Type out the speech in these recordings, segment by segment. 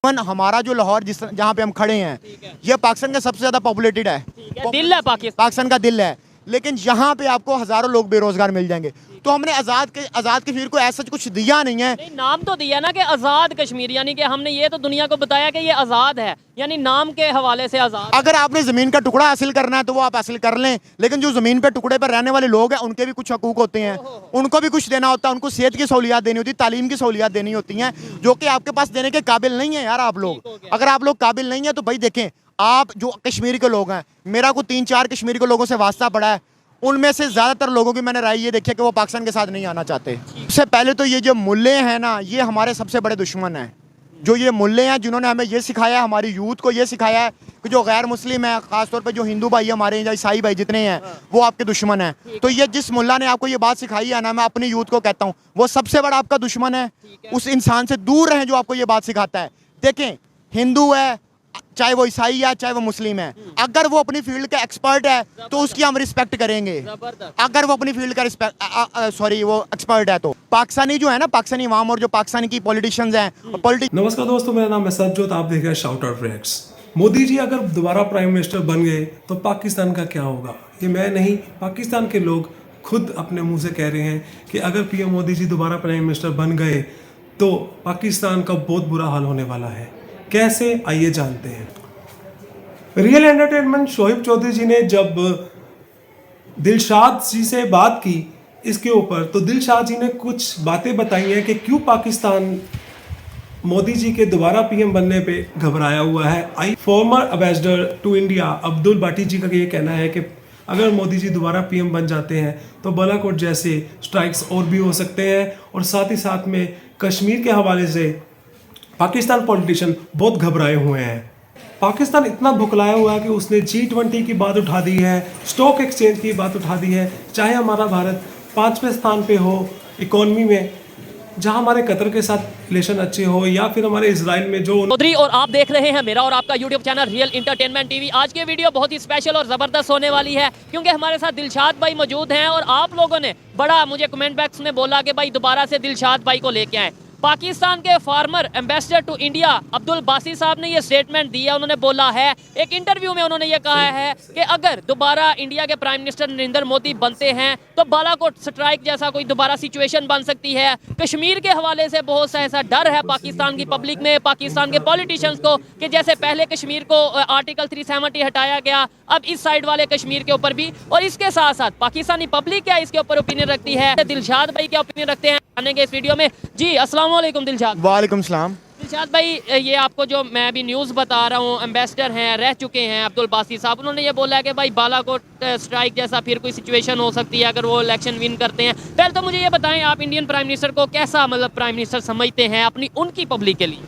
हमारा जो लाहौर जिस जहाँ पे हम खड़े हैं ये पाकिस्तान का सबसे ज्यादा पॉपुलेटेड है, दिल है पाकिस्तान का दिल है, लेकिन यहाँ पे आपको हजारों लोग बेरोजगार मिल जाएंगे। तो हमने आज़ाद कश्मीर को ऐसा कुछ दिया नहीं है। नहीं, नाम तो दिया ना कि आज़ाद कश्मीर, यानी कि हमने ये तो दुनिया को बताया कि ये आज़ाद है, यानी नाम के हवाले से आज़ाद। अगर आपने ज़मीन का टुकड़ा हासिल करना है तो वो आप हासिल कर लें, लेकिन जो ज़मीन पे टुकड़े पर रहने वाले लोग हैं उनके भी कुछ हकूक होते हैं, उनको भी कुछ देना होता है, उनको सेहत की सहूलियात देनी होती है, तालीम की सहूलियात देनी होती हैं, जो कि आपके पास देने के काबिल नहीं है यार आप लोग। अगर आप लोग काबिल नहीं है तो भाई देखें, आप जो कश्मीर के लोग हैं, मेरा को 3-4 कश्मीर के लोगों से वास्ता पड़ा है, उनमें से ज़्यादातर लोगों की मैंने राय ये देखी है कि वो पाकिस्तान के साथ नहीं आना चाहते। सबसे पहले तो ये जो मुल्ले हैं ना, ये हमारे सबसे बड़े दुश्मन हैं। जो ये मुल्ले हैं जिन्होंने हमें ये सिखाया, हमारी यूथ को ये सिखाया है कि जो गैर मुस्लिम है, ख़ासतौर पे जो हिंदू भाई हमारे या ईसाई भाई जितने हैं वो आपके दुश्मन हैं। तो ये जिस मुल्ला ने आपको ये बात सिखाई है ना, मैं अपनी यूथ को कहता हूँ वो सबसे बड़ा आपका दुश्मन है। उस इंसान से दूर रहें जो आपको ये बात सिखाता है। देखें, हिंदू है चाहे वो ईसाई है चाहे वो मुस्लिम है, अगर वो अपनी फील्ड का एक्सपर्ट है तो उसकी हम रिस्पेक्ट करेंगे। अगर वो अपनी फील्ड का वो एक्सपर्ट है तो पाकिस्तानी जो है ना, पाकिस्तानी अवाम और जो पाकिस्तानी की पॉलिटिशियंस हैं। नमस्कार दोस्तों, मेरा नाम है सज्जोत, आप देख रहे हैं shout out reacts. Modi ji अगर दोबारा प्राइम मिनिस्टर बन गए तो पाकिस्तान का क्या होगा? ये मैं नहीं, पाकिस्तान के लोग खुद अपने मुंह से कह रहे हैं कि अगर पीएम मोदी जी दोबारा प्राइम मिनिस्टर बन गए तो पाकिस्तान का बहुत बुरा हाल होने वाला है। कैसे, आइए जानते हैं। रियल एंटरटेनमेंट शोएब चौधरी जी ने जब दिलशाद जी से बात की इसके ऊपर, तो दिलशाद जी ने कुछ बातें बताई हैं कि क्यों पाकिस्तान मोदी जी के दोबारा पीएम बनने पे घबराया हुआ है। Former ambassador to India Abdul Basit ji का ये कहना है कि अगर मोदी जी दोबारा पीएम बन जाते हैं तो बालाकोट जैसे स्ट्राइक्स और भी हो सकते हैं, और साथ ही साथ में कश्मीर के हवाले से पाकिस्तान पॉलिटिशियन बहुत घबराए हुए हैं। पाकिस्तान इतना भुखलाया हुआ है कि उसने G20 की बात उठा दी है, स्टॉक एक्सचेंज की बात उठा दी है, चाहे हमारा भारत 5वें स्थान पे हो इकोनॉमी में, जहां हमारे कतर के साथ रिलेशन अच्छे हो, या फिर हमारे इजराइल में जो चौधरी। और आप देख रहे हैं मेरा और आपका YouTube channel real entertainment TV. आज की वीडियो बहुत ही स्पेशल और ज़बरदस्त होने वाली है, क्योंकि हमारे साथ दिलशाद भाई मौजूद हैं। और आप लोगों ने बड़ा मुझे कमेंट बॉक्स में बोला कि भाई दोबारा से दिलशाद भाई को लेके आए। पाकिस्तान के former ambassador to India Abdul Basit sahab ने ये स्टेटमेंट दिया। उन्होंने बोला है, एक इंटरव्यू में उन्होंने ये कहा है कि अगर दोबारा इंडिया के प्राइम मिनिस्टर नरेंद्र मोदी बनते हैं तो बालाकोट स्ट्राइक जैसा कोई दोबारा सिचुएशन बन सकती है। कश्मीर के हवाले से बहुत सा ऐसा डर है पाकिस्तान की पब्लिक में, पाकिस्तान के पॉलिटिशियंस को, कि जैसे पहले कश्मीर को आर्टिकल 370 हटाया गया, अब इस साइड वाले कश्मीर के ऊपर भी। और इसके साथ साथ पाकिस्तानी पब्लिक क्या इसके ऊपर ओपिनियन रखती है, दिलशाद भाई क्या ओपिनियन रखते हैं, जानेंगे इस वीडियो में। जी अस्सलाम वालेकुम दिलशाद। वालेकुम सलाम। दिलशाद भाई, ये आपको जो मैं अभी न्यूज़ बता रहा हूँ, एम्बेसडर हैं, रह चुके हैं अब्दुल बासी साहब, उन्होंने ये बोला है कि भाई बालाकोट स्ट्राइक जैसा फिर कोई सिचुएशन हो सकती है अगर वो इलेक्शन विन करते हैं। पहले तो मुझे ये बताएं, आप इंडियन प्राइम मिनिस्टर को कैसा मतलब प्राइम मिनिस्टर समझते हैं अपनी उनकी पब्लिक के लिए?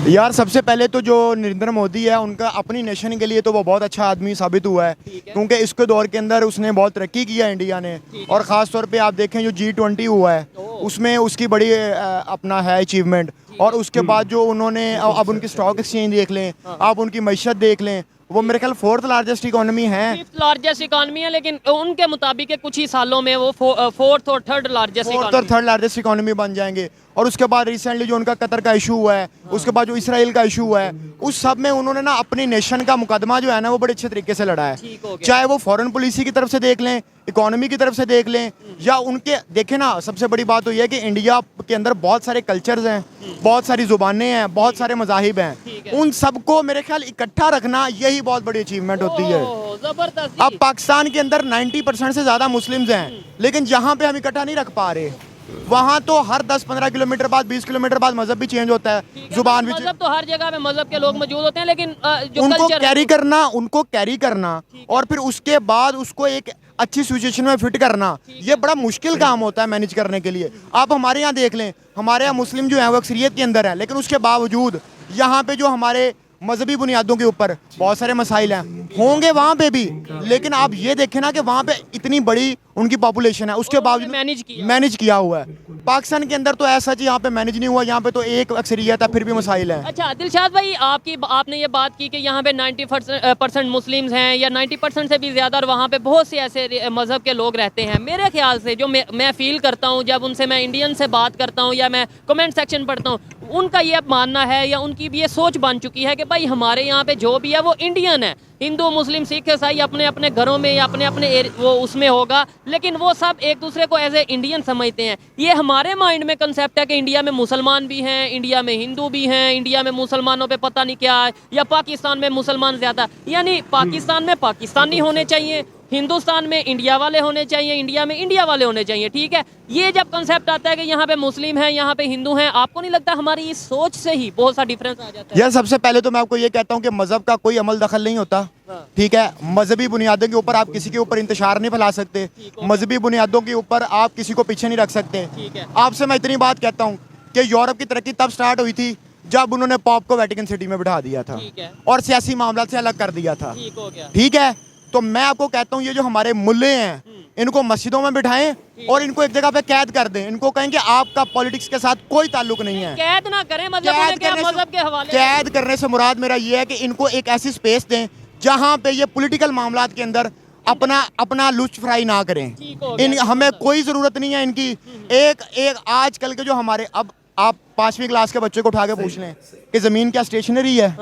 यार सबसे पहले तो जो नरेंद्र मोदी है उनका अपनी नेशन के लिए तो वो बहुत अच्छा आदमी साबित हुआ है, क्योंकि इसके दौर के अंदर उसने बहुत तरक्की किया इंडिया ने। और ख़ास तौर पे आप देखें जो G20 हुआ है उसमें उसकी बड़ी अपना है अचीवमेंट। और उसके बाद जो उन्होंने अब उनकी स्टॉक एक्सचेंज देख लें, आप उनकी मईशत देख लें, वो मेरे ख्याल 4th लार्जेस्ट इकोनॉमी है। 5th लार्जेस्ट इकोनॉमी है, लेकिन उनके मुताबिक कुछ ही सालों में वो 4th और 3rd लार्जेस्ट इकोनॉमी बन जाएंगे। और उसके बाद रिसेंटली जो उनका कतर का इशू हुआ है, उसके बाद जो इसराइल का इशू हुआ है, उस सब में उन्होंने ना अपनी नेशन का मुकदमा जो है ना वो बड़े अच्छे तरीके से लड़ा है। चाहे वो फॉरेन पॉलिसी की तरफ से देख लें, इकोनॉमी की तरफ से देख लें, या उनके देखें ना, सबसे बड़ी बात तो ये है कि इंडिया के अंदर बहुत सारे कल्चर्स हैं, बहुत सारी जुबानें हैं, बहुत सारे मज़ाहिब हैं, उन सबको मेरे ख्याल इकट्ठा रखना यही बहुत बड़ी अचीवमेंट होती है। अब पाकिस्तान के अंदर 90% से ज़्यादा मुस्लिम्स हैं, लेकिन जहाँ पे हम इकट्ठा नहीं रख पा रहे, वहाँ तो हर 10-15 किलोमीटर बाद, 20 किलोमीटर बाद मजहब भी चेंज होता है, जुबान भी। मजहब तो हर जगह में मजहब के लोग मौजूद होते हैं, लेकिन जो उनको कैरी कल्चर करना और फिर उसके बाद उसको एक अच्छी सिचुएशन में फिट करना, ये बड़ा मुश्किल काम होता है मैनेज करने के लिए। आप हमारे यहाँ देख लें, हमारे यहाँ मुस्लिम जो है वो अक्सरियत के अंदर है, लेकिन उसके बावजूद यहाँ पे जो हमारे मजहबी बुनियादों के ऊपर बहुत सारे मसाइल हैं, होंगे वहाँ पे भी, लेकिन आप ये देखें ना कि वहाँ पे इतनी बड़ी उनकी पॉपुलेशन है, उसके बावजूद मैनेज किया हुआ है। पाकिस्तान के अंदर तो ऐसा जी यहाँ पे मैनेज नहीं हुआ, यहाँ पे तो एक अक्सरियत है, फिर भी मसाइल है। अच्छा दिलशाद भाई, आपने ये बात की कि यहाँ पे 90% मुस्लिम्स हैं, या 90% से भी ज़्यादा, और वहाँ पे बहुत से ऐसे मज़हब के लोग रहते हैं। मेरे ख्याल से जो मैं फील करता हूँ जब उनसे मैं इंडियन से बात करता हूँ या मैं कमेंट सेक्शन पढ़ता हूँ, उनका ये अब मानना है या उनकी भी ये सोच बन चुकी है कि भाई हमारे यहाँ पे जो भी है वो इंडियन है, हिंदू मुस्लिम सिख ईसाई अपने अपने घरों में या अपने अपने वो उसमें होगा, लेकिन वो सब एक दूसरे को एज ए इंडियन समझते हैं। ये हमारे माइंड में कंसेप्ट है कि इंडिया में मुसलमान भी हैं, इंडिया में हिंदू भी हैं, इंडिया में मुसलमानों पे पता नहीं क्या है, या पाकिस्तान में मुसलमान ज़्यादा, यानी पाकिस्तान में पाकिस्तानी होने चाहिए, हिंदुस्तान में इंडिया वाले होने चाहिए, इंडिया में इंडिया वाले होने चाहिए। ठीक है, ये जब कंसेप्ट आता है कि यहाँ पे मुस्लिम हैं, यहाँ पे हिंदू हैं, आपको नहीं लगता हमारी इस सोच से ही बहुत सा डिफरेंस आ जाता है? यार सबसे पहले तो मैं आपको ये कहता हूँ कि मजहब का कोई अमल दखल नहीं होता। ठीक है, मजहबी बुनियादों के ऊपर आप किसी के ऊपर इंतशार नहीं फैला सकते, मजहबी बुनियादों के ऊपर आप किसी को पीछे नहीं रख सकते। आपसे मैं इतनी बात कहता हूँ कि यूरोप की तरक्की तब स्टार्ट हुई थी जब उन्होंने पॉप को वेटिकन सिटी में बिठा दिया था और सियासी मामला से अलग कर दिया था। ठीक है, तो मैं आपको कहता हूँ ये जो हमारे मुल्ले हैं इनको मस्जिदों में बिठाएं और इनको एक जगह पे कैद कर दें। इनको कहें कि आपका पॉलिटिक्स के साथ कोई ताल्लुक नहीं है। कैद ना करें, मतलब मजहब के हवाले। कैद करने से मुराद मेरा ये है कि इनको एक ऐसी स्पेस दें जहां पे ये पॉलिटिकल मामलात के अंदर अपना लुच फ्राई ना करें। हमें कोई जरूरत नहीं है इनकी। एक आजकल के जो हमारे, अब आप 5वीं क्लास के बच्चे को उठा के पूछ लें कि जमीन क्या स्टेशनरी है,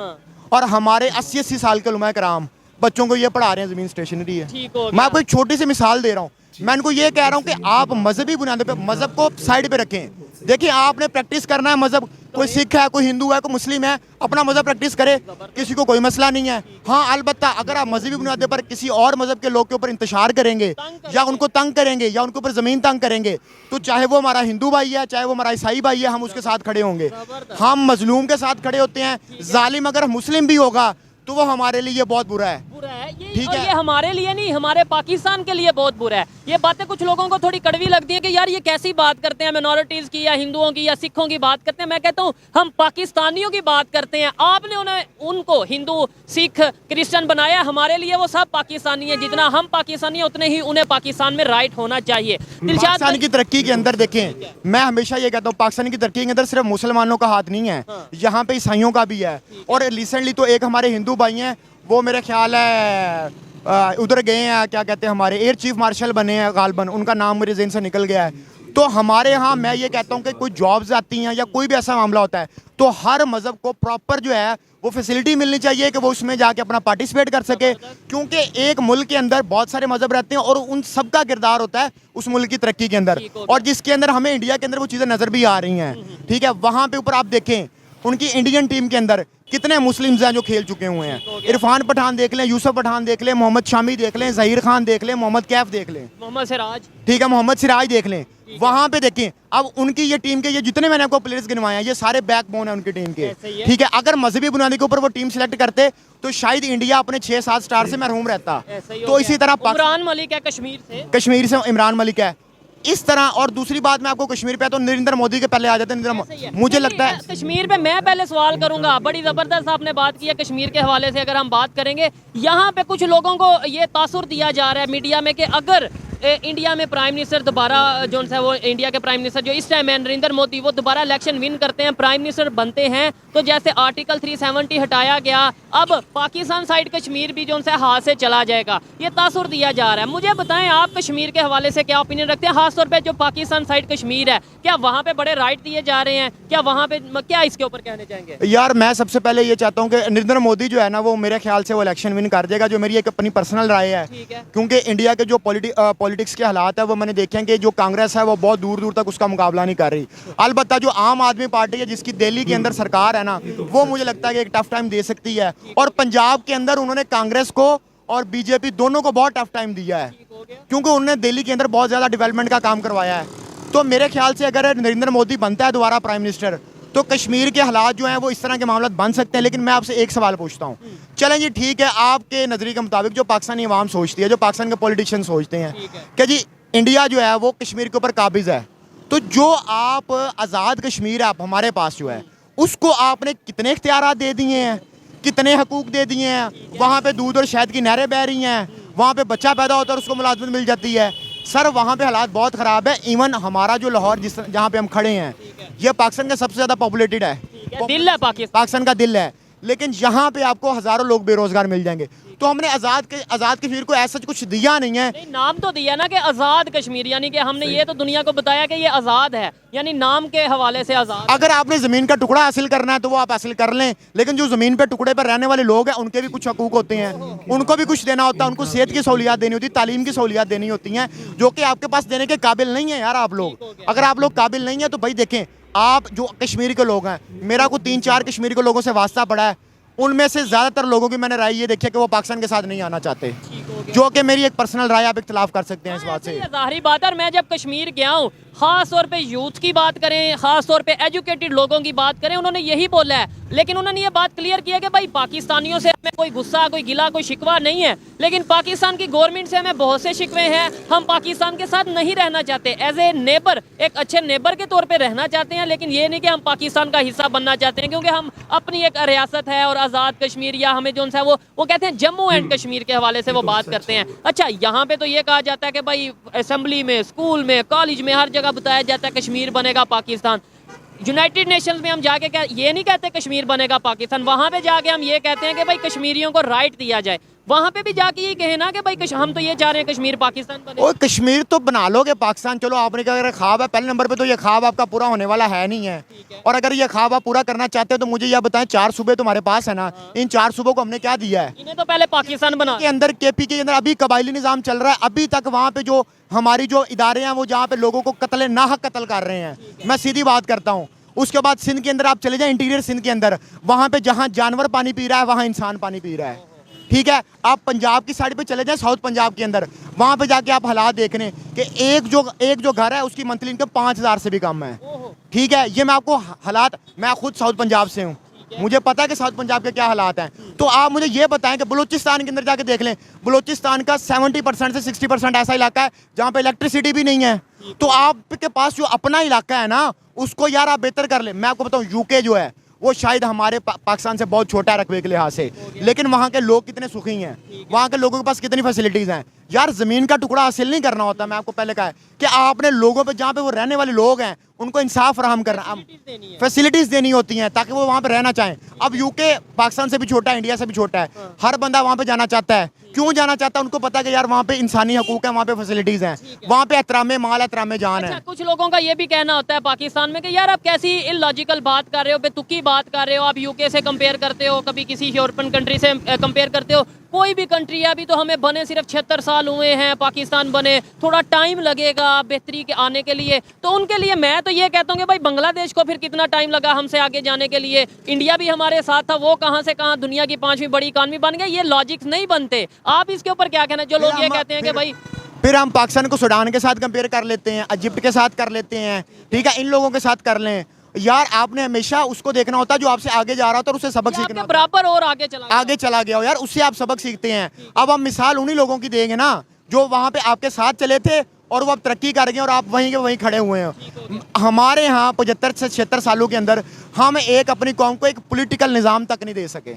और हमारे 80-80 साल के उलमा कराम बच्चों को ये पढ़ा रहे हैं जमीन स्टेशनरी है। मैं आपको एक छोटी सी मिसाल दे रहा हूँ। मैं इनको ये कह रहा हूँ कि आप मजहबी बुनियादों पे मजहब को साइड पे रखें। देखिए, आपने प्रैक्टिस करना है मजहब, कोई सिख है, कोई हिंदू है, कोई मुस्लिम है, अपना मजहब प्रैक्टिस करे, किसी को कोई मसला नहीं है। हाँ, अलबत्ता अगर आप मजहबी बुनियादों पर किसी और मजहब के लोग के ऊपर इंतशार करेंगे या उनको तंग करेंगे या उनके ऊपर जमीन तंग करेंगे, तो चाहे वो हमारा हिंदू भाई है, चाहे वो हमारा ईसाई भाई है, हम उसके साथ खड़े होंगे। हम मजलूम के साथ खड़े होते हैं। जालिम अगर मुस्लिम भी होगा तो वो हमारे लिए बहुत बुरा है। ठीक है, ये हमारे लिए नहीं, हमारे पाकिस्तान के लिए बहुत बुरा है। ये बातें कुछ लोगों को थोड़ी कड़वी लगती है कि यार ये कैसी बात करते हैं, मिनॉरिटीज की या हिंदुओं की या सिखों की बात करते हैं। मैं कहता हूँ हम पाकिस्तानियों की बात करते हैं। आपने उनको हिंदू सिख क्रिश्चियन बनाया, हमारे लिए वो सब पाकिस्तानी है। जितना हम पाकिस्तानी है उतने ही उन्हें पाकिस्तान में राइट होना चाहिए। पाकिस्तान की तरक्की के अंदर देखें, मैं हमेशा ये कहता हूँ पाकिस्तान की तरक्की के अंदर सिर्फ मुसलमानों का हाथ नहीं है, यहाँ पे ईसाइयों का भी है। और रिसेंटली तो एक हमारे हिंदू भाई हैं, वो मेरे ख्याल है उधर गए हैं, क्या कहते हैं, हमारे एयर चीफ मार्शल बने हैं गालबन, उनका नाम मेरे ज़हन से निकल गया है। तो हमारे यहाँ मैं ये कहता हूँ कि कोई जॉब्स आती हैं या कोई भी ऐसा मामला होता है तो हर मज़हब को प्रॉपर जो है वो फैसिलिटी मिलनी चाहिए कि वो उसमें जाके अपना पार्टिसिपेट कर सके, क्योंकि एक मुल्क के अंदर बहुत सारे मज़हब रहते हैं और उन सब का किरदार होता है उस मुल्क की तरक्की के अंदर, और जिसके अंदर हमें इंडिया के अंदर वो चीज़ें नज़र भी आ रही हैं। ठीक है, वहाँ पे ऊपर आप देखें उनकी इंडियन टीम के अंदर कितने मुस्लिम्स हैं जो खेल चुके हुए हैं। इरफान पठान देख लें, यूसुफ पठान देख लें, मोहम्मद शामी देख लें, जहीर खान देख लें, मोहम्मद कैफ देख लें, मोहम्मद सिराज, ठीक है, मोहम्मद सिराज देख लें। वहां पे देखें, अब उनकी ये टीम के ये जितने मैंने आपको प्लेयर्स गिनवाए हैं ये सारे बैकबोन है उनकी टीम के। ठीक है, अगर मजहबी बुनियादी के ऊपर वो टीम सिलेक्ट करते तो शायद इंडिया अपने 6-7 स्टार से महरूम रहता। तो इसी तरह इमरान मलिक है कश्मीर से इमरान मलिक है इस तरह। और दूसरी बात मैं आपको कश्मीर पे तो नरेंद्र मोदी के पहले आ जाते हैं। मुझे लगता है कश्मीर पे मैं पहले सवाल करूंगा, बड़ी जबरदस्त आपने बात की है कश्मीर के हवाले से। अगर हम बात करेंगे, यहाँ पे कुछ लोगों को ये तासुर दिया जा रहा है मीडिया में कि अगर इंडिया में प्राइम मिनिस्टर दोबारा जो है वो इंडिया के प्राइम मिनिस्टर जो इस टाइम है नरेंद्र मोदी, वो दोबारा इलेक्शन विन करते हैं, प्राइम मिनिस्टर बनते हैं, तो जैसे आर्टिकल 370 हटाया गया, अब पाकिस्तान साइड कश्मीर भी जो है हाथ से चला जाएगा। ये तासुर दिया जा रहा है। मुझे बताएं आप कश्मीर के हवाले से क्या ओपिनियन रखते हैं, खासतौर पर जो पाकिस्तान साइड कश्मीर है, क्या वहाँ पे बड़े राइट दिए जा रहे हैं, क्या वहाँ पे क्या इसके ऊपर कहने चाहेंगे? यार मैं सबसे पहले ये चाहता हूँ कि नरेंद्र मोदी जो है ना वो मेरे ख्याल से वो इलेक्शन विन कर जाएगा, जो मेरी एक अपनी पर्सनल राय है। क्योंकि इंडिया के जो पॉलिटिक्स के हालात है वो मैंने देखे हैं कि जो कांग्रेस है वो बहुत दूर दूर तक उसका मुकाबला नहीं कर रही। अलबत्ता जो आम आदमी पार्टी है जिसकी दिल्ली के अंदर सरकार है ना, वो मुझे लगता है कि एक टफ टाइम दे सकती है। और पंजाब के अंदर उन्होंने कांग्रेस को और बीजेपी दोनों को बहुत टफ टाइम दिया है, क्योंकि उन्होंने दिल्ली के अंदर बहुत ज़्यादा डेवलपमेंट का काम करवाया है। तो मेरे ख्याल से अगर नरेंद्र मोदी बनता है दोबारा प्राइम मिनिस्टर, तो कश्मीर के हालात जो हैं वो इस तरह के मामले बन सकते हैं। लेकिन मैं आपसे एक सवाल पूछता हूँ, चलें जी ठीक है, आपके नज़रिए के मुताबिक जो पाकिस्तानी अवाम सोचती है, जो पाकिस्तान के पॉलिटिशियन सोचते हैं कि जी इंडिया जो है वो कश्मीर के ऊपर काबिज है, तो जो आप आज़ाद कश्मीर आप हमारे पास जो है उसको आपने कितने इख्तियारात दे दिए हैं, कितने हकूक दे दिए हैं। वहाँ पे दूध और शहद की नहरें बह रही हैं, वहाँ पे बच्चा पैदा होता है और उसको मुलाजमत मिल जाती है। सर वहाँ पे हालात बहुत ख़राब है। इवन हमारा जो लाहौर जहाँ पे हम खड़े हैं ये पाकिस्तान का सबसे ज़्यादा पॉपुलेटेड है, दिल है पाकिस्तान का दिल है, लेकिन यहाँ पे आपको हज़ारों लोग बेरोज़गार मिल जाएंगे। तो हमने आज़ाद कश्मीर को ऐसा कुछ दिया नहीं है। नहीं, नाम तो दिया ना कि आज़ाद कश्मीर, यानी कि हमने ये तो दुनिया को बताया कि ये आज़ाद है, यानी नाम के हवाले से आज़ाद। अगर आपने ज़मीन का टुकड़ा हासिल करना है तो वो आप हासिल कर लें, लेकिन जो ज़मीन पे टुकड़े पर रहने वाले लोग हैं उनके भी कुछ हकूक़ होते हैं, उनको भी कुछ देना होता है, उनको सेहत की सहूलियात देनी होती है, तालीम की सहूलियात देनी होती हैं, जो कि आपके पास देने के काबिल नहीं है यार आप लोग। अगर आप लोग काबिल नहीं है तो भाई देखें, आप जो कश्मीर के लोग हैं, मेरा को 3-4 कश्मीर के लोगों से वास्ता पड़ा है, उनमें से ज़्यादातर लोगों की मैंने राय ये देखी है कि वो पाकिस्तान के साथ नहीं आना चाहते, जो कि मेरी एक पर्सनल राय, आप इख्तलाफ कर सकते हैं इस बात से। ज़ाहिरी बात है। और मैं जब कश्मीर गया हूँ, ख़ास तौर पे यूथ की बात करें, ख़ास तौर पे एजुकेटेड लोगों की बात करें, उन्होंने यही बोला है, लेकिन उन्होंने ये बात क्लियर किया कि भाई पाकिस्तानियों से हमें कोई गुस्सा, कोई गिला, कोई शिकवा नहीं है, लेकिन पाकिस्तान की गवर्नमेंट से हमें बहुत से शिकवे हैं, हम पाकिस्तान के साथ नहीं रहना चाहते, एज ए नेबर, एक अच्छे नेबर के तौर पर रहना चाहते हैं, लेकिन ये नहीं कि हम पाकिस्तान का हिस्सा बनना चाहते हैं, क्योंकि हम अपनी एक रियासत है और आज़ाद कश्मीर, या हमें जो है वो कहते हैं जम्मू एंड कश्मीर के हवाले से वो बात करते हैं। अच्छा, यहाँ पे तो ये कहा जाता है कि भाई असेंबली में, स्कूल में, कॉलेज में, हर जगह बताया जाता है कश्मीर बनेगा पाकिस्तान। यूनाइटेड नेशंस में हम जाके ये नहीं कहते कश्मीर बनेगा पाकिस्तान, वहाँ पे जाके हम ये कहते हैं कि भाई कश्मीरियों को राइट दिया जाए। वहाँ पे भी जाके ये कहे ना कि भाई हम तो ये चाह रहे हैं कश्मीर पाकिस्तान बने। और कश्मीर तो बना लोगे पाकिस्तान, चलो आपने कहा अगर ख्वाब है, पहले नंबर पे तो ये ख्वाब आपका पूरा होने वाला है नहीं है, और अगर ये ख्वाब आप पूरा करना चाहते हो तो मुझे यह बताएं, 4 सूबे तुम्हारे पास है ना, इन 4 सूबों को हमने क्या दिया है? इन्हें तो पहले पाकिस्तान बना के अंदर, केपी के अंदर अभी कबायली निज़ाम चल रहा है, अभी तक वहाँ पे जो हमारी जो इदारे हैं वो जहाँ पे लोगों को कत्ल नाहक कत्ल कर रहे हैं, मैं सीधी बात करता हूँ। उसके बाद सिंध के अंदर आप चले जाएं, इंटीरियर सिंध के अंदर, वहाँ पे जहाँ जानवर पानी पी रहा है वहाँ इंसान पानी पी रहा है, ठीक है। आप पंजाब की साइड पे चले जाएं, साउथ पंजाब के अंदर, वहाँ पे जाके आप हालात देख रहे हैं कि एक जो घर है उसकी मंथली इनकम 5,000 से भी कम है, ठीक है। ये मैं आपको हालात, मैं खुद साउथ पंजाब से हूँ, मुझे पता है कि साउथ पंजाब के क्या हालात हैं। तो आप मुझे ये बताएं कि बलूचिस्तान के अंदर जाके देख लें, बलूचिस्तान का 70% से 60% ऐसा इलाका है जहाँ पे इलेक्ट्रिसिटी भी नहीं है। तो आपके पास जो अपना इलाका है ना, उसको यार आप बेहतर कर लें। मैं आपको बताऊँ, यूके जो है वो शायद हमारे पाकिस्तान से बहुत छोटा है रकबे के लिहाज से, लेकिन वहाँ के लोग कितने सुखी हैं, वहाँ के लोगों के पास कितनी फैसिलिटीज़ हैं। यार ज़मीन का टुकड़ा हासिल नहीं करना होता, मैं आपको पहले कहा है कि आपने लोगों पे, जहाँ पे वो रहने वाले लोग हैं, उनको इंसाफ फराहम करना, फैसिलिटीज़ देनी होती हैं ताकि वो वहाँ पे रहना चाहें। अब यूके पाकिस्तान से भी छोटा है, इंडिया से भी छोटा है, हर बंदा वहाँ पे जाना चाहता है। क्यों जाना चाहता है? उनको पता है कि यार वहाँ पे इंसानी हकूक है, वहाँ पे फैसिलिटीज़ हैं, वहाँ पे एहतराम माल, एहतराम जान है। कुछ लोगों का ये भी कहना होता है पाकिस्तान में कि यार आप कैसी इलॉजिकल बात कर रहे हो, बेतुकी बात कर रहे हो, आप यूके से कंपेयर करते हो, कभी किसी यूरोपियन कंट्री से कंपेयर करते हो। कोई भी कंट्री है, अभी तो हमें बने सिर्फ 76 साल हुए हैं, पाकिस्तान बने, थोड़ा टाइम लगेगा बेहतरी के आने के लिए। तो उनके लिए मैं तो ये कहता हूँ कि भाई बांग्लादेश को फिर कितना टाइम लगा हमसे आगे जाने के लिए, इंडिया भी हमारे साथ था, वो कहाँ से कहाँ दुनिया की 5वीं बड़ी इकानमी बन गई। ये लॉजिक्स नहीं बनते। आप इसके ऊपर क्या कहना, जो लोग ये कहते हैं कि भाई फिर हम पाकिस्तान को सूडान के साथ कंपेयर कर लेते हैं, इजिप्ट के साथ कर लेते हैं, ठीक है, इन लोगों के साथ कर लें। यार आपने हमेशा उसको देखना होता है जो आपसे आगे जा रहा होता है, उससे सबक सीखना बराबर और आगे चला गया हो यार, उससे आप सबक सीखते हैं। अब हम मिसाल उन्हीं लोगों की देंगे ना जो वहाँ पे आपके साथ चले थे और वो अब तरक्की कर गए और आप वहीं के वहीं खड़े हुए हैं। हमारे यहाँ 75 से 76 सालों के अंदर हम एक अपनी कौम को एक पॉलिटिकल निज़ाम तक नहीं दे सके।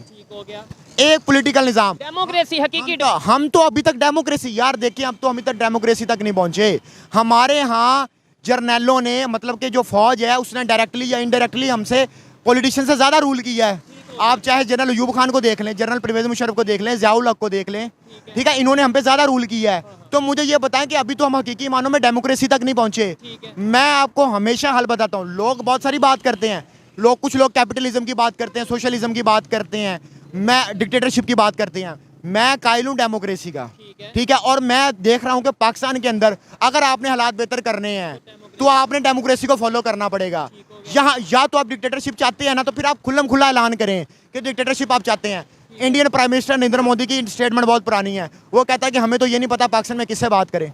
एक पॉलिटिकल निज़ाम, डेमोक्रेसी, हकीकी हम तो अभी तक डेमोक्रेसी, यार देखिए हम तो अभी तक डेमोक्रेसी तक नहीं पहुँचे। हमारे यहाँ जर्नैलों ने, मतलब कि जो फौज है उसने डायरेक्टली या इनडायरेक्टली हमसे पॉलिटिशियन से ज़्यादा रूल किया है। आप चाहे जनरल अयूब खान को देख लें, जनरल परवेज़ मुशर्रफ को देख लें, ज़ियाउल हक को देख लें, ठीक है, इन्होंने हम पे ज़्यादा रूल किया है। तो मुझे ये बताएं कि अभी तो हम हकीकी मानों में डेमोक्रेसी तक नहीं पहुँचे। मैं आपको हमेशा हल बताता हूँ, लोग बहुत सारी बात करते हैं, कुछ लोग कैपिटलिज्म की बात करते हैं, सोशलिज्म की बात करते हैं, मैं डिक्टेटरशिप की बात करते हैं। मैं कायल हूँ डेमोक्रेसी का, ठीक है, और मैं देख रहा हूँ कि पाकिस्तान के अंदर अगर आपने हालात बेहतर करने हैं तो आपने डेमोक्रेसी को फॉलो करना पड़ेगा। यहाँ या तो आप डिक्टेटरशिप चाहते हैं ना, तो फिर आप खुल्लम खुला ऐलान करें कि डिक्टेटरशिप आप चाहते हैं। Indian prime minister Narendra Modi की स्टेटमेंट बहुत पुरानी है, वो कहता है कि हमें तो ये नहीं पता पाकिस्तान में किससे बात करें।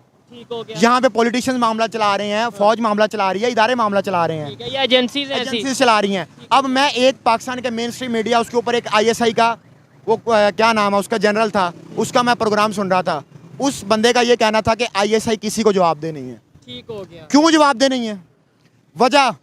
यहाँ पे पॉलिटिशियंस मामला चला रहे हैं, फौज मामला चला रही है, इदारे मामला चला रहे हैं, एजेंसीज चला रही हैं। अब मैं एक पाकिस्तान के मेन स्ट्रीम मीडिया, उसके ऊपर एक ISI का वो क्या नाम है उसका, जनरल था, उसका मैं प्रोग्राम सुन रहा था। उस बंदे का ये कहना था कि ISI किसी को जवाब दे नहीं है। ठीक हो गया। क्यों जवाब दे नहीं है? वजह,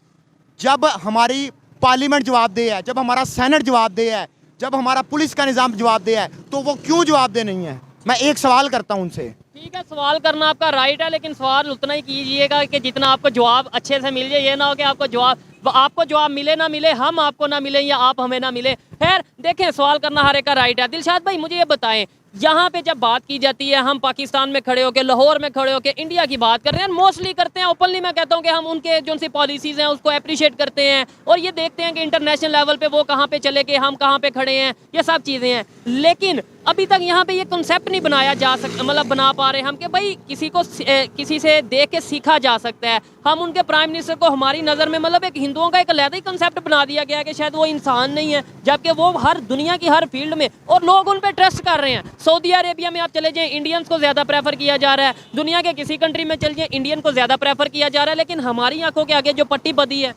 जब हमारी पार्लियामेंट जवाब दे है, जब हमारा सेनेट जवाब दे है, जब हमारा पुलिस का निज़ाम जवाब दे है, तो वो क्यों जवाब दे नहीं है? मैं एक सवाल करता हूँ उनसे। ठीक है, सवाल करना आपका राइट है, लेकिन सवाल उतना ही कीजिएगा कि जितना आपको जवाब अच्छे से मिल जाए। ये ना हो कि आपको जवाब मिले ना मिले, हम आपको ना मिले या आप हमें ना मिले। खैर देखें, सवाल करना हर एक का राइट है। दिलशाद भाई मुझे ये बताएं, यहाँ पे जब बात की जाती है, हम पाकिस्तान में खड़े होकर, लाहौर में खड़े होकर इंडिया की बात कर रहे हैं, मोस्टली करते हैं ओपनली। मैं कहता हूँ कि हम उनके जो उनसी पॉलिसीज़ हैं उसको अप्रिशिएट करते हैं और ये देखते हैं कि इंटरनेशनल लेवल पे वो कहाँ पे चले गए, हम कहाँ पे खड़े हैं, ये सब चीज़ें हैं। लेकिन अभी तक यहाँ पे ये कॉन्सेप्ट नहीं बनाया जा सकता, मतलब बना पा रहे हम कि भाई किसी से देख के सीखा जा सकता है। हम उनके प्राइम मिनिस्टर को हमारी नज़र में मतलब एक हिंदुओं का एक अलग ही कॉन्सेप्ट बना दिया गया कि शायद वो इंसान नहीं है, जबकि वो हर दुनिया की हर फील्ड में, और लोग उन पर ट्रस्ट कर रहे हैं। सऊदी अरेबिया में आप चले जाएं, इंडियंस को ज़्यादा प्रेफर किया जा रहा है। दुनिया के किसी कंट्री में चले जाएं, इंडियन को ज़्यादा प्रेफर किया जा रहा है। लेकिन हमारी आंखों के आगे जो पट्टी बंधी है,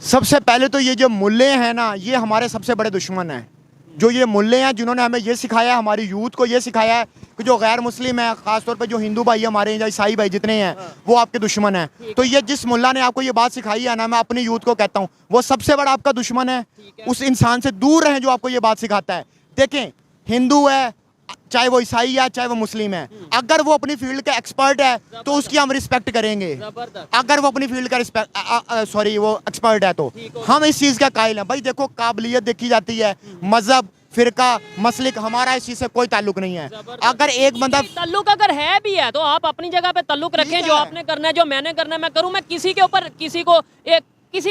सबसे पहले तो ये जो मुल्ले हैं ना, ये हमारे सबसे बड़े दुश्मन हैं। जो ये मुल्ले हैं जिन्होंने हमें ये सिखाया है, हमारी यूथ को ये सिखाया है कि जो गैर मुस्लिम है, खासतौर पे जो हिंदू भाई हमारे हैं या ईसाई भाई जितने हैं, वो आपके दुश्मन हैं। तो ये जिस मुल्ला ने आपको ये बात सिखाई है ना, मैं अपनी यूथ को कहता हूँ वो सबसे बड़ा आपका दुश्मन है। उस इंसान से दूर रहें जो आपको ये बात सिखाता है। देखें, हिंदू है, चाहे वो ईसाई है, चाहे वो मुस्लिम है, अगर वो अपनी फील्ड का एक्सपर्ट है तो उसकी हम रिस्पेक्ट करेंगे। अगर वो अपनी फील्ड का वो एक्सपर्ट है तो हम इस चीज़ का कायल हैं। भाई देखो, काबिलियत देखी जाती है, मजहब, फिरका, मसलिक, हमारा इस चीज़ से कोई ताल्लुक नहीं है। अगर एक बंदा ताल्लुक अगर है भी है तो आप अपनी जगह पे ताल्लुक रखें। जो आपने करना है, जो मैंने करना है, मैं करूँ। मैं किसी के ऊपर किसी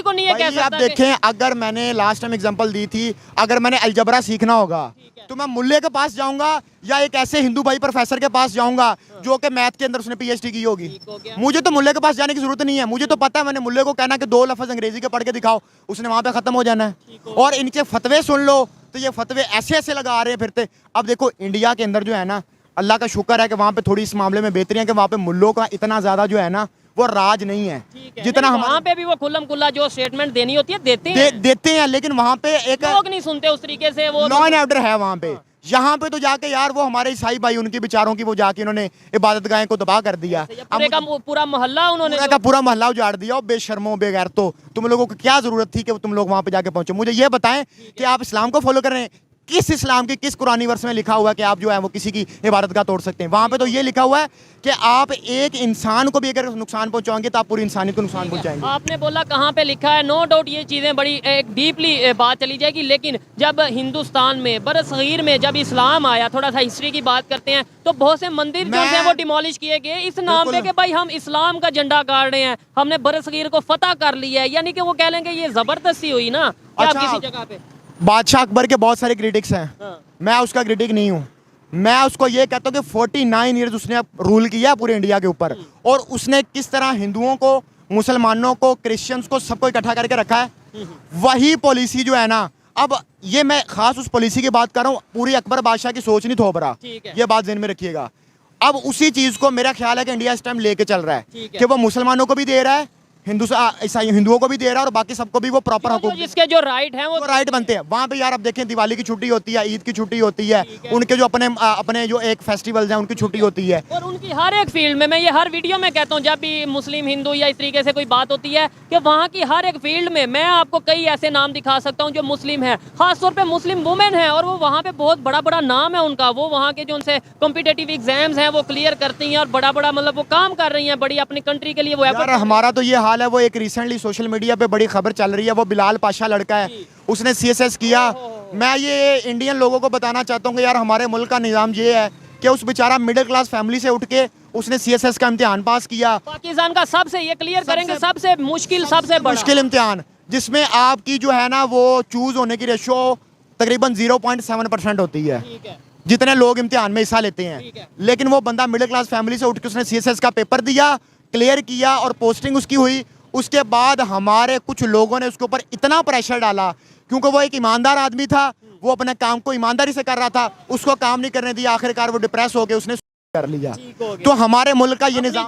को नहीं है कह सकता। आप देखें, अगर मैंने लास्ट टाइम एग्जांपल दी थी, अगर मैंने अलजबरा सीखना होगा तो मैं मुल्ले के पास जाऊंगा या एक ऐसे हिंदू भाई प्रोफेसर के पास जाऊंगा जो कि मैथ के अंदर उसने पीएचडी की होगी। मुझे तो मुल्ले के पास जाने की जरूरत नहीं है। मुझे तो पता है, मैंने मुल्ले को कहना कि 2 लफ्ज़ अंग्रेजी के पढ़ के दिखाओ, उसने वहां पे खत्म हो जाना है। और इनके फतवे सुन लो तो ये फतवे ऐसे ऐसे लगा रहे हैं फिरते। अब देखो, इंडिया के अंदर जो है ना, अल्लाह का शुक्र है कि वहाँ पे थोड़ी इस मामले में बेहतरी है कि वहाँ पे मुल्लों का इतना ज़्यादा जो है ना वो राज नहीं है जितना वहाँ पे भी वो खुल्लम खुल्ला जो स्टेटमेंट देनी होती है देते हैं। लेकिन वहाँ पे एक लोग नहीं सुनते उस तरीके से। वो लॉ एंड ऑर्डर है वहाँ पे। यहाँ पे तो जाके यार वो हमारे ईसाई भाई, उनके बेचारों की वो जाके उन्होंने इबादत गाहें को तबाह कर दिया। पूरा मोहल्ला उन्होंने पूरा मोहल्ला उजाड़ दिया। और बेशर्मो बेगैर, तो तुम लोगों को क्या जरूरत थी कि तुम लोग वहाँ पे जाके पहुंचे? मुझे ये बताएं कि आप इस्लाम को फॉलो कर रहे हैं, किस इस्लाम की किस कुरानी वर्ष में लिखा हुआ है कि आप जो है वो किसी की इबादत का तोड़ सकते हैं? वहाँ पे तो ये लिखा हुआ है कि आप एक इंसान को भी अगर नुकसान पहुंचाएंगे तो आप पूरी इंसानियत को नुकसान पहुंचाएंगे। आपने बोला कहाँ पे लिखा है, नो डाउट ये चीज़ें बड़ी एक डीपली बात चली जाएगी। लेकिन जब हिंदुस्तान में बरसगीर में जब इस्लाम आया, थोड़ा सा हिस्ट्री की बात करते हैं, तो बहुत से मंदिर जो है वो डिमोलिश किए गए इस नाम पे कि भाई हम इस्लाम का झंडा गाड़ रहे हैं, हमने बरसगीर को फतह कर लिया है। यानी कि वो कह लेंगे ये जबरदस्ती हुई ना कि आप किसी जगह पे। बादशाह अकबर के बहुत सारे क्रिटिक्स हैं, मैं उसका क्रिटिक नहीं हूँ। मैं उसको ये कहता हूँ कि 49 ईयर्स उसने रूल किया पूरे इंडिया के ऊपर, और उसने किस तरह हिंदुओं को, मुसलमानों को, क्रिश्चियंस को, सबको इकट्ठा करके रखा है। वही पॉलिसी जो है ना, अब ये मैं खास उस पॉलिसी की बात कर रहा हूँ, पूरी अकबर बादशाह की सोच नहीं थोप रहा, ये बात ध्यान में रखिएगा। अब उसी चीज को मेरा ख्याल है कि इंडिया इस टाइम लेके चल रहा है कि वो मुसलमानों को भी दे रहा है, हिंदुओं को भी दे रहा है, और बाकी सबको भी वो प्रॉपर हुकूक, जिसके जो राइट हैं वो राइट बनते हैं। वहाँ पे यार अब देखें, दिवाली की छुट्टी होती है, ईद की छुट्टी होती है, उनके जो अपने जो एक फेस्टिवल्स हैं उनकी छुट्टी होती है। और उनकी हर एक फील्ड में, मैं ये हर वीडियो में कहता हूँ, जब भी मुस्लिम हिंदू या इस तरीके से कोई बात होती है कि वहाँ की हर एक फील्ड में, मैं आपको कई ऐसे नाम दिखा सकता हूँ जो मुस्लिम है, खासतौर पर मुस्लिम वुमेन है, और वो वहाँ पे बहुत बड़ा बड़ा नाम है उनका। वो वहाँ के जो उनसे कॉम्पिटेटिव एग्जाम्स हैं वो क्लियर करती हैं और बड़ा बड़ा मतलब वो काम कर रही हैं बड़ी अपनी कंट्री के लिए। वो हमारा तो ये हाल है। वो एक रिसेंटली सोशल मीडिया पे बड़ी खबर चल रही है, वो बिलाल पाशा लड़का है, उसने CSS किया। मैं ये इंडियन लोगों को बताना चाहता हूँ कि यार हमारे मुल्क का निज़ाम ये है कि उस बेचारा मिडिल क्लास फैमिली से उठ के उसने CSS का इम्तिहान पास किया। पाकिस्तान का सबसे, ये क्लियर करेंगे, सबसे मुश्किल, सबसे मुश्किल इम्तिहान, जिसमें आपकी जो है ना वो चूज होने की रेशो तकरीबन 0.7% होती है जितने लोग इम्तिहान में हिस्सा लेते हैं। लेकिन वो बंदा मिडिल क्लास फैमिली से उठ के उसने CSS का पेपर दिया, क्लियर किया, और पोस्टिंग उसकी हुई। उसके बाद हमारे कुछ लोगों ने उसके ऊपर इतना प्रेशर डाला, क्योंकि वो एक ईमानदार आदमी था, वो अपने काम को ईमानदारी से कर रहा था, उसको काम नहीं करने दिया, आखिरकार वो डिप्रेस हो गया, उसने कर लिया। तो हमारे मुल्क का ये निज़ाम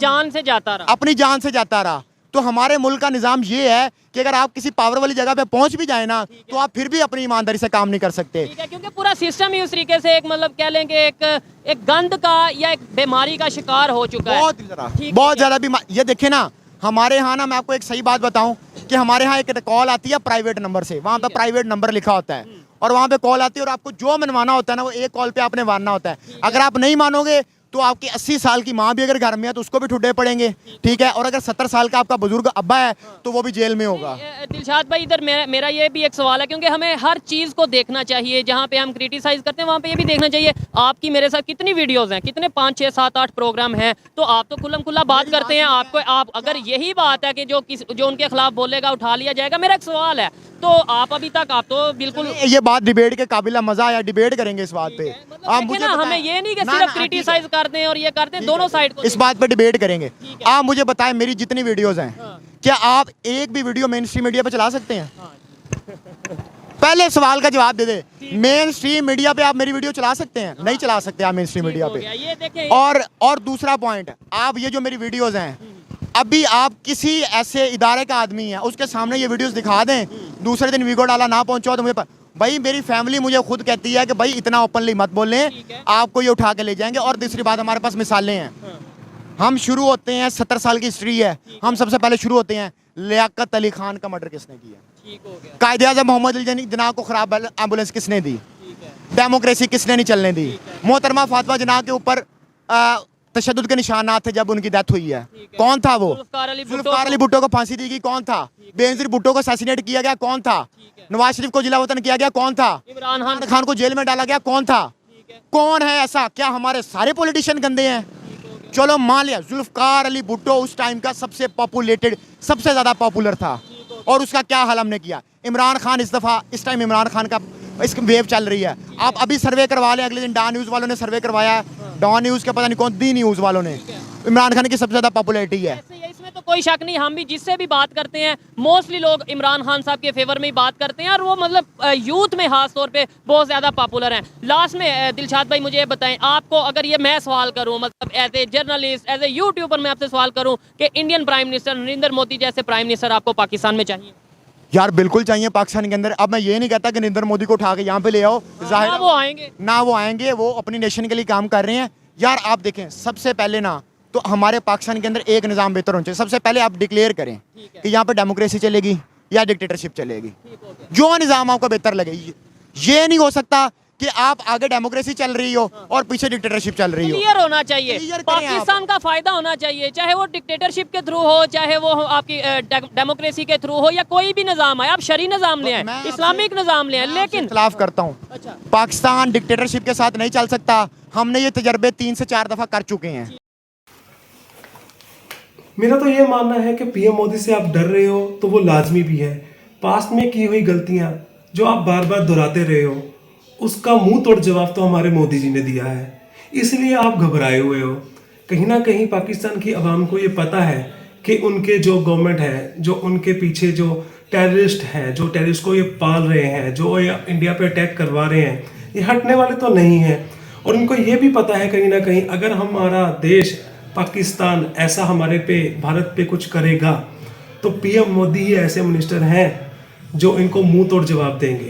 अपनी जान से जाता रहा। तो हमारे मुल्क का निज़ाम ये है कि अगर आप किसी पावर वाली जगह पे पहुंच भी जाए ना, तो आप फिर भी अपनी ईमानदारी से काम नहीं कर सकते। क्योंकि पूरा सिस्टम ही उस तरीके से एक मतलब कह लेंगे एक गंद का या एक बीमारी का शिकार हो चुका है। बहुत ज़्यादा बीमारी। ये देखिए ना, हमारे यहाँ ना, मैं आपको एक सही बात बताऊं कि हमारे यहाँ एक कॉल आती है प्राइवेट नंबर से, वहाँ पे प्राइवेट नंबर लिखा होता है, और वहाँ पे कॉल आती है और आपको जो मनवाना होता है ना वो एक कॉल पे आपने मानना होता है। अगर आप नहीं मानोगे तो आपकी 80 साल की माँ भी अगर घर में है तो उसको भी ठुड्डे पड़ेंगे, ठीक है। और अगर 70 साल का आपका बुजुर्ग अब्बा है तो वो भी जेल में होगा। दिलशाद भाई इधर मेरा ये भी एक सवाल है, क्योंकि हमें हर चीज़ को देखना चाहिए, जहाँ पे हम क्रिटिसाइज करते हैं वहाँ पे ये भी देखना चाहिए। आपकी मेरे साथ कितनी वीडियोस हैं, कितने 5 6 7 8 प्रोग्राम हैं, तो आप तो खुल्लम खुल्ला बात करते हैं। आपको आप अगर यही बात है कि जो उनके खिलाफ बोलेगा उठा लिया जाएगा, मेरा एक सवाल है, तो आप अभी तक आप तो बिल्कुल ये बात डिबेट के काबिल है, मजा आया, डिबेट करेंगे इस बात पे। आप देखें मुझे ना, हमें बताएं। ये नहीं कि ना, सिर्फ ना, क्रिटिसाइज करते हैं और ये करते हैं, दोनों साइड को इस बात पे डिबेट करेंगे। आप मुझे बताएं, मेरी जितनी वीडियोस हैं, क्या आप एक भी वीडियो मेन स्ट्रीम मीडिया पे चला सकते हैं? पहले सवाल का जवाब दे दे। मेन स्ट्रीम मीडिया पे आप मेरी वीडियो चला सकते हैं? नहीं चला सकते आप मेन स्ट्रीम मीडिया पे। ये देखें। और दूसरा पॉइंट, आप ये जो मेरी वीडियोस हैं, अभी आप किसी ऐसे इदारे का आदमी है उसके सामने ये वीडियोस दिखा दें, दूसरे दिन वीगो डाला ना पहुंचा तो मुझे भाई मेरी फैमिली मुझे खुद कहती है कि भाई इतना ओपनली मत बोलें, आपको ये उठा के ले जाएंगे। और दूसरी बात, हमारे पास मिसालें हैं। हम शुरू होते हैं, 70 साल की हिस्ट्री है, हम सबसे पहले शुरू होते हैं लियाकत अली खान का मर्डर किसने किया, कायदे-आज़म मोहम्मद अली जिन्ना को खराब एम्बुलेंस किसने दी, डेमोक्रेसी किसने नहीं चलने दी, मोहतरमा फातिमा जिन्ना के ऊपर तशद्दुद के निशानात थे जब उनकी डेथ हुई है, कौन था वो? जुल्फ़िकार अली भुट्टो को फांसी दी गई, कौन था? बेनज़ीर भुट्टो को असैसिनेट किया गया, कौन था? नवाज शरीफ को जिला वतन किया गया, कौन था? इमरान खान को जेल में डाला गया, कौन था? कौन है ऐसा? क्या हमारे सारे पॉलिटिशियन गंदे हैं? चलो मान लिया जुल्फ़िकार अली भुट्टो उस टाइम का सबसे पॉपुलेटेड, सबसे ज्यादा पॉपुलर था, और उसका क्या हाल हमने किया। इमरान खान इस टाइम इमरान खान का इस वेव चल रही है। आप अभी सर्वे करवा लें, अगले दिन डॉन न्यूज़ वालों ने सर्वे करवाया, डॉन न्यूज़ के पता नहीं कौन दी न्यूज़ वालों ने, इमरान खान की सबसे ज्यादा पॉपुलैरिटी है। इसमें तो कोई शक नहीं, हम भी जिससे भी बात करते हैं मोस्टली लोग इमरान खान साहब के फेवर में ही बात करते हैं, और वो मतलब यूथ में खास तौर पे बहुत ज़्यादा पॉपुलर हैं। लास्ट में दिलशाद भाई मुझे ये बताएं, आपको अगर ये मैं सवाल करूं, मतलब as a journalist, as a YouTuber मैं आपसे सवाल करूं कि Indian prime minister Narendra Modi जैसे प्राइम मिनिस्टर आपको पाकिस्तान में चाहिए? यार बिल्कुल चाहिए पाकिस्तान के अंदर। अब मैं ये नहीं कहता कि नरेंद्र मोदी को उठा के यहाँ पे ले आओ, जाहिर ना वो आएंगे, वो अपनी नेशन के लिए काम कर रहे हैं। यार आप देखें, सबसे पहले ना तो हमारे पाकिस्तान के अंदर एक निज़ाम बेहतर होना चाहिए। सबसे पहले आप डिक्लेयर करें कि यहाँ पे डेमोक्रेसी चलेगी या डिक्टेटरशिप चलेगी, जो निज़ाम आपको बेहतर लगे। ये नहीं हो सकता कि आप आगे डेमोक्रेसी चल रही हो और पीछे डिक्टेटरशिप चल रही हो। क्लियर होना चाहिए, पाकिस्तान का फायदा होना चाहिए, चाहे वो डिक्टेटरशिप के थ्रू हो, चाहे वो आपकी डेमोक्रेसी के थ्रू हो, या कोई भी निज़ाम है। आप शरी निज़ाम ले आए, इस्लामिक निज़ाम ले आए, लेकिन खिलाफ करता हूँ। अच्छा, पाकिस्तान डिक्टेटरशिप के साथ नहीं चल सकता। हमने ये तजर्बे 3 से 4 दफ़ा कर चुके हैं। मेरा तो ये मानना है कि पीएम मोदी से आप डर रहे हो तो वो लाजमी भी है। पास्ट में की हुई गलतियां जो आप बार बार दोहराते रहे हो, उसका मुंह तोड़ जवाब तो हमारे मोदी जी ने दिया है, इसलिए आप घबराए हुए हो। कहीं ना कहीं पाकिस्तान की आवाम को ये पता है कि उनके जो गवर्नमेंट है, जो उनके पीछे जो टेररिस्ट हैं, जो टेररिस्ट को ये पाल रहे हैं, जो ये इंडिया पे अटैक करवा रहे हैं, ये हटने वाले तो नहीं हैं। और उनको ये भी पता है कहीं ना कहीं अगर हमारा देश पाकिस्तान ऐसा हमारे पे, भारत पे कुछ करेगा तो पीएम मोदी ही ऐसे मिनिस्टर हैं जो इनको मुंह तोड़ जवाब देंगे।